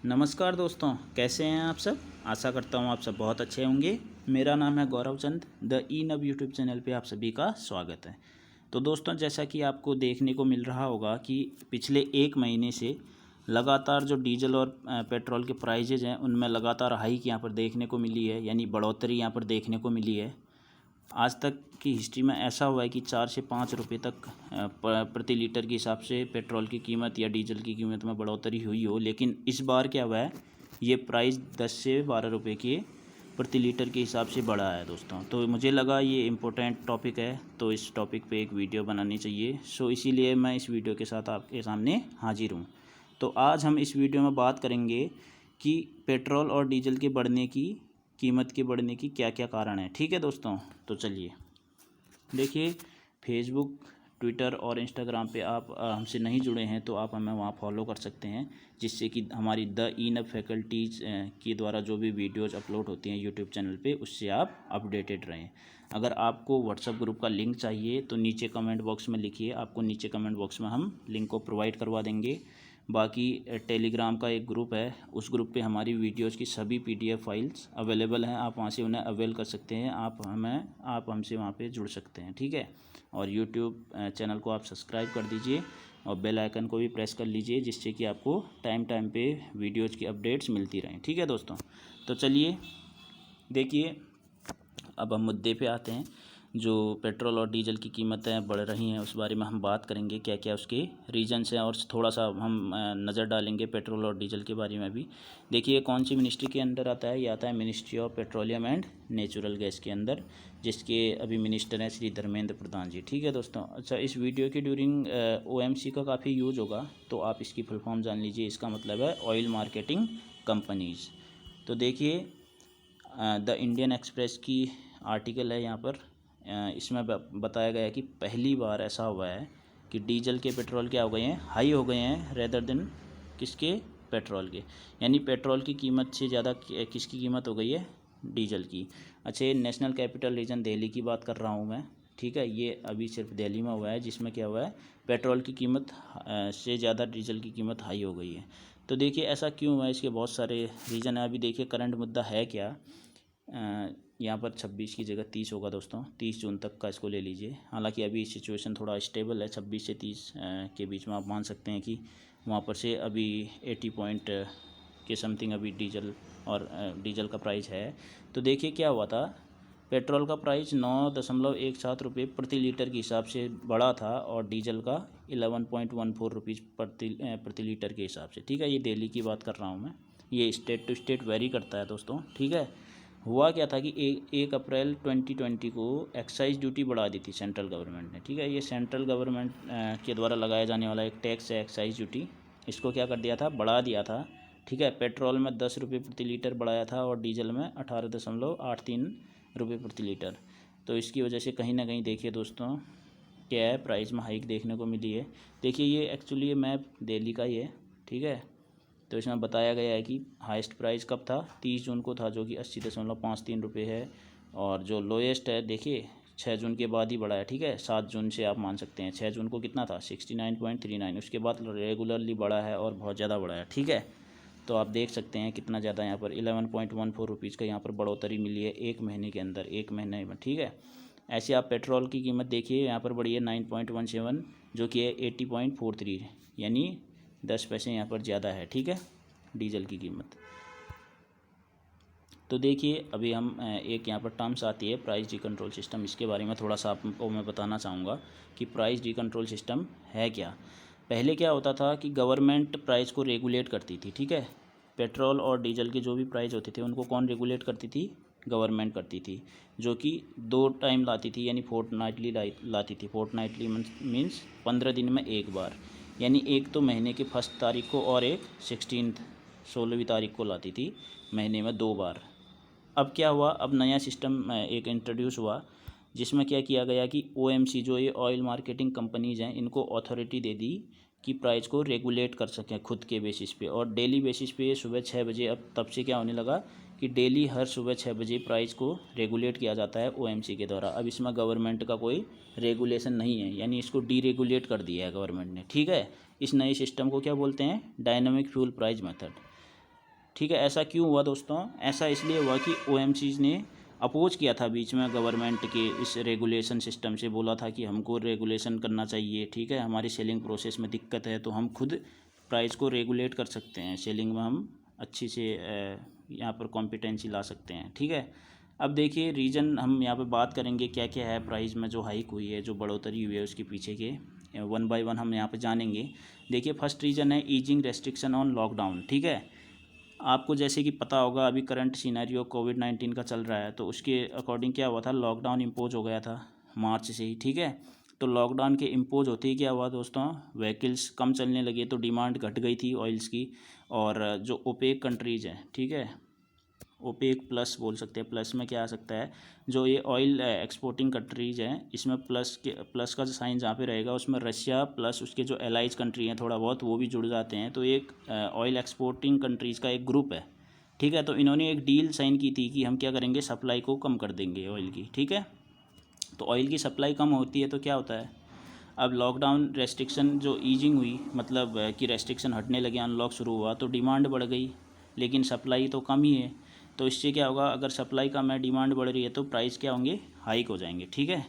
नमस्कार दोस्तों, कैसे हैं आप सब। आशा करता हूं आप सब बहुत अच्छे होंगे। मेरा नाम है गौरव चंद। द ई नब यूट्यूब चैनल पे आप सभी का स्वागत है। तो दोस्तों, जैसा कि आपको देखने को मिल रहा होगा कि पिछले एक महीने से लगातार जो डीजल और पेट्रोल के प्राइजेज हैं उनमें लगातार हाइक यहाँ पर देखने को मिली है, यानी बढ़ोतरी यहाँ पर देखने को मिली है। आज तक की हिस्ट्री में ऐसा हुआ है कि 4 से 5 रुपये तक प्रति लीटर के हिसाब से पेट्रोल की कीमत या डीजल की कीमत में बढ़ोतरी हुई हो, लेकिन इस बार क्या हुआ है, ये प्राइस 10 से 12 रुपये के प्रति लीटर के हिसाब से बढ़ा है दोस्तों। तो मुझे लगा ये इम्पोर्टेंट टॉपिक है, तो इस टॉपिक पे एक वीडियो बनानी चाहिए। सो इसीलिए मैं इस वीडियो के साथ आपके सामने हाजिर हूँ। तो आज हम इस वीडियो में बात करेंगे कि पेट्रोल और डीजल के बढ़ने की कीमत के बढ़ने की क्या क्या कारण है। ठीक है दोस्तों, तो चलिए देखिए, फेसबुक, ट्विटर और इंस्टाग्राम पे आप हमसे नहीं जुड़े हैं तो आप हमें वहाँ फॉलो कर सकते हैं, जिससे कि हमारी द ई नब फैकल्टीज़ के द्वारा जो भी वीडियोज़ अपलोड होती हैं यूट्यूब चैनल पे, उससे आप अपडेटेड रहें। अगर आपको व्हाट्सएप ग्रुप का लिंक चाहिए तो नीचे कमेंट बॉक्स में लिखिए, आपको नीचे कमेंट बॉक्स में हम लिंक को प्रोवाइड करवा देंगे। बाकी टेलीग्राम का एक ग्रुप है, उस ग्रुप पे हमारी वीडियोज़ की सभी PDF फाइल्स अवेलेबल हैं, आप वहाँ से उन्हें अवेल कर सकते हैं। आप हमसे वहाँ पे जुड़ सकते हैं, ठीक है। और यूट्यूब चैनल को आप सब्सक्राइब कर दीजिए और बेल आइकन को भी प्रेस कर लीजिए, जिससे कि आपको टाइम टाइम पे वीडियोज़ की अपडेट्स मिलती रहें, ठीक है दोस्तों। तो चलिए देखिए, अब हम मुद्दे पे आते हैं। जो पेट्रोल और डीजल की कीमतें बढ़ रही हैं उस बारे में हम बात करेंगे, क्या क्या उसके रीजन्स हैं, और थोड़ा सा हम नज़र डालेंगे पेट्रोल और डीजल के बारे में भी। देखिए, कौन सी मिनिस्ट्री के अंदर आता है, ये आता है ministry of petroleum and natural gas के अंदर, जिसके अभी मिनिस्टर हैं श्री धर्मेंद्र प्रधान जी, ठीक है दोस्तों। अच्छा, इस वीडियो के ड्यूरिंग OMC का काफ़ी यूज होगा, तो आप इसकी फुल फॉर्म जान लीजिए। इसका मतलब है ऑयल मार्केटिंग कंपनीज़। तो देखिए, द इंडियन एक्सप्रेस की आर्टिकल है यहाँ पर, इसमें बताया गया है कि पहली बार ऐसा हुआ है कि डीजल के पेट्रोल क्या हो गए हैं, हाई हो गए हैं रेदर देन किसके, पेट्रोल के। यानी पेट्रोल की कीमत से ज़्यादा किसकी कीमत हो गई है, डीजल की। अच्छा, ये नेशनल कैपिटल रीजन दिल्ली की बात कर रहा हूँ मैं, ठीक है। ये अभी सिर्फ दिल्ली में हुआ है, जिसमें क्या हुआ है, पेट्रोल की कीमत से ज़्यादा डीजल की कीमत हाई हो गई है। तो देखिए, ऐसा क्यों हुआ है, इसके बहुत सारे रीज़न है। अभी देखिए, करंट मुद्दा है क्या, यहाँ पर 26 की जगह 30 होगा दोस्तों, 30 जून तक का इसको ले लीजिए। हालांकि अभी सिचुएशन थोड़ा स्टेबल है, 26 से 30 के बीच में आप मान सकते हैं कि वहाँ पर से अभी 80 पॉइंट के समथिंग अभी डीजल का प्राइस है। तो देखिए क्या हुआ था, पेट्रोल का प्राइस 9.17 रुपये प्रति लीटर के हिसाब से बढ़ा था, और डीजल का 11.14 रुपीज़ प्रति लीटर के हिसाब से, ठीक है। ये दिल्ली की बात कर रहा हूँ मैं, ये स्टेट टू स्टेट वेरी करता है दोस्तों, ठीक है। हुआ क्या था कि 1 अप्रैल 2020 को एक्साइज ड्यूटी बढ़ा दी थी सेंट्रल गवर्नमेंट ने, ठीक है। ये सेंट्रल गवर्नमेंट के द्वारा लगाया जाने वाला एक टैक्स है, एक्साइज ड्यूटी। इसको क्या कर दिया था, बढ़ा दिया था, ठीक है। पेट्रोल में 10 रुपये प्रति लीटर बढ़ाया था, और डीजल में 18.83 रुपये प्रति लीटर। तो इसकी वजह से कहीं ना कहीं देखिए दोस्तों, क्या है, प्राइस में हाइक देखने को मिली है। देखिए, ये एक्चुअली ये मैप दिल्ली का ही है, ठीक है। तो इसमें बताया गया है कि हाईएस्ट प्राइस कब था, 30 जून को था, जो कि 80.53 रुपये है। और जो लोएस्ट है देखिए, 6 जून के बाद ही बढ़ा है, ठीक है। 7 जून से आप मान सकते हैं, 6 जून को कितना था, 69.39। उसके बाद रेगुलरली बढ़ा है और बहुत ज़्यादा बढ़ा है, ठीक है। तो आप देख सकते हैं कितना ज़्यादा यहाँ पर 11.14 रुपीज़ का यहाँ पर बढ़ोतरी मिली है एक महीने के अंदर, एक महीने में, ठीक है। ऐसे आप पेट्रोल की कीमत देखिए, यहाँ पर बढ़ी है 9.17, जो कि है 80.43, यानी 10 पैसे यहाँ पर ज़्यादा है, ठीक है, डीजल की कीमत। तो देखिए, अभी हम एक यहाँ पर टर्म्स आती है प्राइस डी कंट्रोल सिस्टम, इसके बारे में थोड़ा सा आपको मैं बताना चाहूँगा कि प्राइस डी कंट्रोल सिस्टम है क्या। पहले क्या होता था कि गवर्नमेंट प्राइस को रेगुलेट करती थी, ठीक है। पेट्रोल और डीजल के जो भी प्राइस होते थे उनको कौन रेगुलेट करती थी, गवर्नमेंट करती थी, जो कि 2 टाइम लाती थी, यानी फोर्टनाइटली लाती थी। फोर्टनाइटली मीन्स 15 दिन में एक बार, यानी एक तो महीने की 1 तारीख को और एक 16वीं तारीख को लाती थी, महीने में 2 बार। अब क्या हुआ, अब नया सिस्टम एक इंट्रोड्यूस हुआ, जिसमें क्या किया गया कि OMC, जो ये ऑयल मार्केटिंग कंपनीज़ हैं, इनको अथॉरिटी दे दी कि प्राइस को रेगुलेट कर सकें खुद के बेसिस पे, और डेली बेसिस पे सुबह 6 बजे। अब तब से क्या होने लगा कि डेली हर सुबह 6 बजे प्राइस को रेगुलेट किया जाता है OMC के द्वारा। अब इसमें गवर्नमेंट का कोई रेगुलेशन नहीं है, यानी इसको डीरेगुलेट कर दिया है गवर्नमेंट ने, ठीक है। इस नए सिस्टम को क्या बोलते हैं, डायनामिक फ्यूल प्राइस मेथड। ठीक है। ऐसा क्यों हुआ दोस्तों? ऐसा इसलिए हुआ कि ओएमसीज ने अपोज किया था बीच में गवर्नमेंट के इस रेगुलेशन सिस्टम से, बोला था कि हमको रेगुलेशन करना चाहिए, ठीक है। हमारी सेलिंग प्रोसेस में दिक्कत है तो हम खुद प्राइस को रेगुलेट कर सकते हैं, सेलिंग में हम अच्छी से यहाँ पर कॉम्पिटेंसी ला सकते हैं, ठीक है। अब देखिए रीज़न हम यहाँ पे बात करेंगे क्या क्या है प्राइस में जो हाइक हुई है, जो बढ़ोतरी हुई है उसके पीछे के वन बाय वन हम यहाँ पे जानेंगे। देखिए फर्स्ट रीज़न है ईजिंग रेस्ट्रिक्शन ऑन लॉकडाउन, ठीक है। आपको जैसे कि पता होगा अभी करंट सिनेरियो कोविड-19 का चल रहा है, तो उसके अकॉर्डिंग क्या हुआ था, लॉकडाउन इम्पोज हो गया था मार्च से ही, ठीक है। तो लॉकडाउन के इम्पोज होते ही क्या हुआ दोस्तों, व्हीकल्स कम चलने लगे तो डिमांड घट गई थी ऑयल्स की। और जो ओपेक कंट्रीज़ हैं, ठीक है, ओपेक प्लस बोल सकते हैं, प्लस में क्या आ सकता है, जो ये ऑयल एक्सपोर्टिंग कंट्रीज़ हैं इसमें प्लस का जो साइन जहाँ पे रहेगा उसमें रशिया प्लस उसके जो एलाइज कंट्री हैं थोड़ा बहुत वो भी जुड़ जाते हैं, तो एक ऑयल एक्सपोर्टिंग कंट्रीज़ का एक ग्रुप है, ठीक है। तो इन्होंने एक डील साइन की थी कि हम क्या करेंगे, सप्लाई को कम कर देंगे ऑयल की, ठीक है। तो ऑयल की सप्लाई कम होती है तो क्या होता है, अब लॉकडाउन रेस्ट्रिक्शन जो ईजिंग हुई, मतलब कि रेस्ट्रिक्शन हटने लगे, अनलॉक शुरू हुआ तो डिमांड बढ़ गई, लेकिन सप्लाई तो कम ही है। तो इससे क्या होगा, अगर सप्लाई कम है डिमांड बढ़ रही है तो प्राइस क्या होंगे, हाइक हो जाएंगे, ठीक है।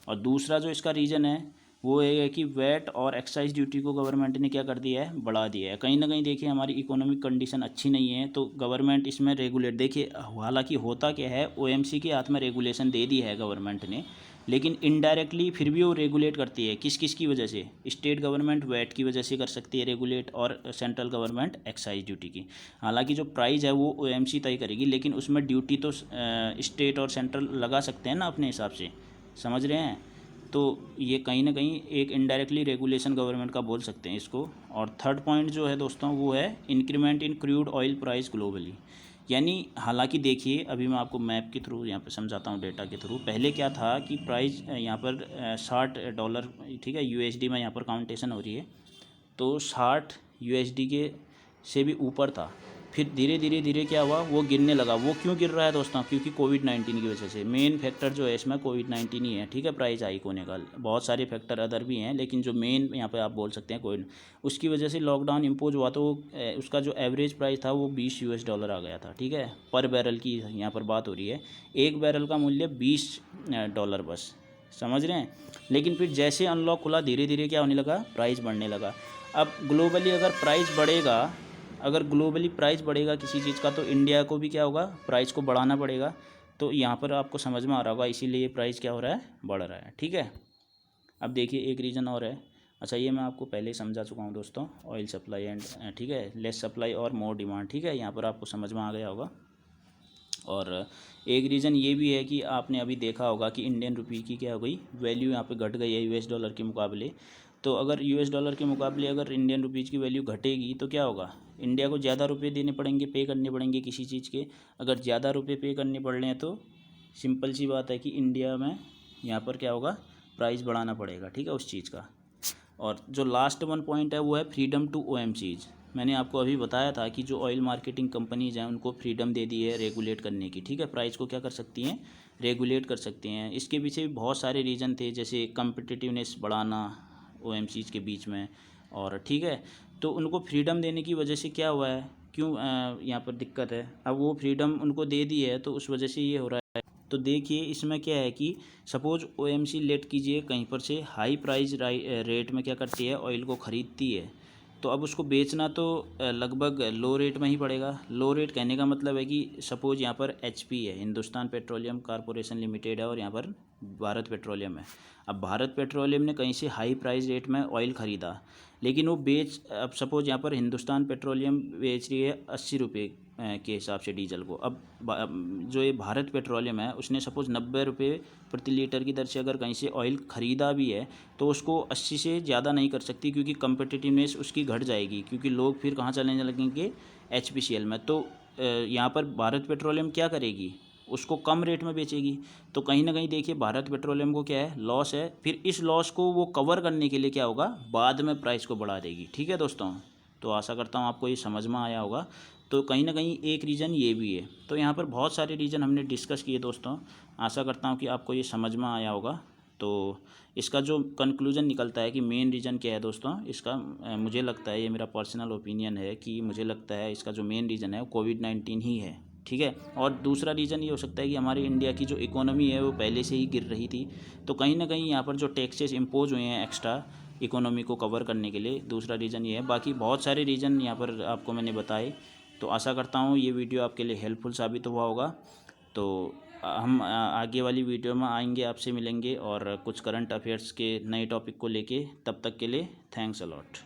और दूसरा जो इसका रीज़न है वो ये है कि वैट और एक्साइज ड्यूटी को गवर्नमेंट ने क्या कर दिया है, बढ़ा दिया है। कहीं ना कहीं देखिए हमारी इकोनॉमिक कंडीशन अच्छी नहीं है तो गवर्नमेंट इसमें रेगुलेट, देखिए हालांकि होता क्या है, ओएमसी के हाथ में रेगुलेशन दे दी है गवर्नमेंट ने, लेकिन इनडायरेक्टली फिर भी वो रेगुलेट करती है। किस किस की वजह से, स्टेट गवर्नमेंट वैट की वजह से कर सकती है रेगुलेट, और सेंट्रल गवर्नमेंट एक्साइज ड्यूटी की। हालांकि जो प्राइस है वो ओएमसी तय करेगी, लेकिन उसमें ड्यूटी तो स्टेट और सेंट्रल लगा सकते हैं ना अपने हिसाब से, समझ रहे हैं। तो ये कहीं ना कहीं एक इनडायरेक्टली रेगुलेशन गवर्नमेंट का बोल सकते हैं इसको। और थर्ड पॉइंट जो है दोस्तों वो है increment in crude oil price globally. यानी हालांकि देखिए अभी मैं आपको मैप के थ्रू यहाँ पे समझाता हूँ, डेटा के थ्रू। पहले क्या था कि प्राइस यहाँ पर $60, ठीक है, यूएसडी में यहाँ पर काउंटेशन हो रही है, तो 60 यूएसडी के से भी ऊपर था। फिर धीरे धीरे क्या हुआ, वो गिरने लगा। वो क्यों गिर रहा है दोस्तों, क्योंकि कोविड-19 की वजह से। मेन फैक्टर जो है इसमें कोविड-19 ही है, ठीक है, प्राइस हाइक होने का। बहुत सारे फैक्टर अदर भी हैं, लेकिन जो मेन यहाँ पे आप बोल सकते हैं कोविड, उसकी वजह से लॉकडाउन इम्पोज हुआ तो उसका जो एवरेज प्राइस था वो $20 आ गया था, ठीक है। पर बैरल की यहाँ पर बात हो रही है, एक बैरल का मूल्य $20 बस, समझ रहे हैं। लेकिन फिर जैसे अनलॉक खुला धीरे धीरे क्या होने लगा, प्राइस बढ़ने लगा। अब ग्लोबली अगर प्राइस बढ़ेगा, अगर ग्लोबली प्राइस बढ़ेगा किसी चीज़ का, तो इंडिया को भी क्या होगा, प्राइस को बढ़ाना पड़ेगा। तो यहाँ पर आपको समझ में आ रहा होगा, इसीलिए प्राइस क्या हो रहा है, बढ़ रहा है, ठीक है। अब देखिए एक रीज़न और है, अच्छा ये मैं आपको पहले समझा चुका हूँ दोस्तों, ऑयल सप्लाई एंड, ठीक है, लेस सप्लाई और मोर डिमांड, ठीक है, यहाँ पर आपको समझ में आ गया होगा। और एक रीज़न ये भी है कि आपने अभी देखा होगा कि इंडियन रुपये की क्या हो गई, वैल्यू यहाँ पे घट गई है यूएस डॉलर के मुकाबले। तो अगर यूएस डॉलर के मुकाबले अगर इंडियन रुपीज़ की वैल्यू घटेगी तो क्या होगा, इंडिया को ज़्यादा रुपये देने पड़ेंगे, पे करने पड़ेंगे किसी चीज़ के। अगर ज़्यादा रुपये पे करने पड़ रहे हैं तो सिंपल सी बात है कि इंडिया में यहाँ पर क्या होगा, प्राइस बढ़ाना पड़ेगा, ठीक है, उस चीज़ का। और जो लास्ट वन पॉइंट है वो है फ्रीडम टू ओएमसीज। मैंने आपको अभी बताया था कि जो ऑयल मार्केटिंग कंपनीज हैं उनको फ्रीडम दे दी है रेगुलेट करने की, ठीक है, प्राइस को क्या कर सकती हैं, रेगुलेट कर सकती हैं। इसके पीछे भी बहुत सारे रीज़न थे, जैसे कम्पिटिटिवनेस बढ़ाना ओएमसीज के बीच में, और ठीक है, तो उनको फ्रीडम देने की वजह से क्या हुआ है, क्यों यहाँ पर दिक्कत है, अब वो फ्रीडम उनको दे दी है तो उस वजह से ये हो रहा है। तो देखिए इसमें क्या है कि सपोज ओएमसी लेट कीजिए कहीं पर से हाई प्राइस रेट में क्या करती है, ऑयल को ख़रीदती है, तो अब उसको बेचना तो लगभग लो रेट में ही पड़ेगा। लो रेट कहने का मतलब है कि सपोज यहाँ पर एचपी है, हिंदुस्तान पेट्रोलियम कॉरपोरेशन लिमिटेड है, और यहाँ पर भारत पेट्रोलियम है। अब भारत पेट्रोलियम ने कहीं से हाई प्राइस रेट में ऑयल ख़रीदा, लेकिन वो अब सपोज यहाँ पर हिंदुस्तान पेट्रोलियम बेच रही है 80 रुपये के हिसाब से डीजल को। अब जो ये भारत पेट्रोलियम है उसने सपोज 90 रुपये प्रति लीटर की दर से अगर कहीं से ऑयल ख़रीदा भी है तो उसको 80 से ज़्यादा नहीं कर सकती, क्योंकि कम्पिटिटिवनेस उसकी घट जाएगी, क्योंकि लोग फिर कहाँ चलने लगेंगे, एचपीसीएल में। तो यहाँ पर भारत पेट्रोलियम क्या करेगी, उसको कम रेट में बेचेगी। तो कहीं ना कहीं देखिए भारत पेट्रोलियम को क्या है, लॉस है। फिर इस लॉस को वो कवर करने के लिए क्या होगा, बाद में प्राइस को बढ़ा देगी, ठीक है दोस्तों। तो आशा करता हूँ आपको ये समझ में आया होगा। तो कहीं ना कहीं एक रीज़न ये भी है। तो यहाँ पर बहुत सारे रीज़न हमने डिस्कस किए दोस्तों, आशा करता हूँ कि आपको ये समझ में आया होगा। तो इसका जो कंक्लूजन निकलता है कि मेन रीज़न क्या है दोस्तों इसका, मुझे लगता है, ये मेरा पर्सनल ओपिनियन है कि मुझे लगता है इसका जो मेन रीज़न है वो कोविड-19 ही है। ठीक है, और दूसरा रीज़न ये हो सकता है कि हमारी इंडिया की जो इकोनॉमी है वो पहले से ही गिर रही थी, तो कहीं ना कहीं यहाँ पर जो टैक्सेस इम्पोज हुए हैं एक्स्ट्रा इकोनॉमी को कवर करने के लिए, दूसरा रीज़न ये है। बाकी बहुत सारे रीज़न यहाँ पर आपको मैंने बताए। तो आशा करता हूँ ये वीडियो आपके लिए हेल्पफुल साबित हुआ होगा। तो हम आगे वाली वीडियो में आएंगे, आपसे मिलेंगे और कुछ करंट अफेयर्स के नए टॉपिक को लेके। तब तक के लिए थैंक्स अ लॉट।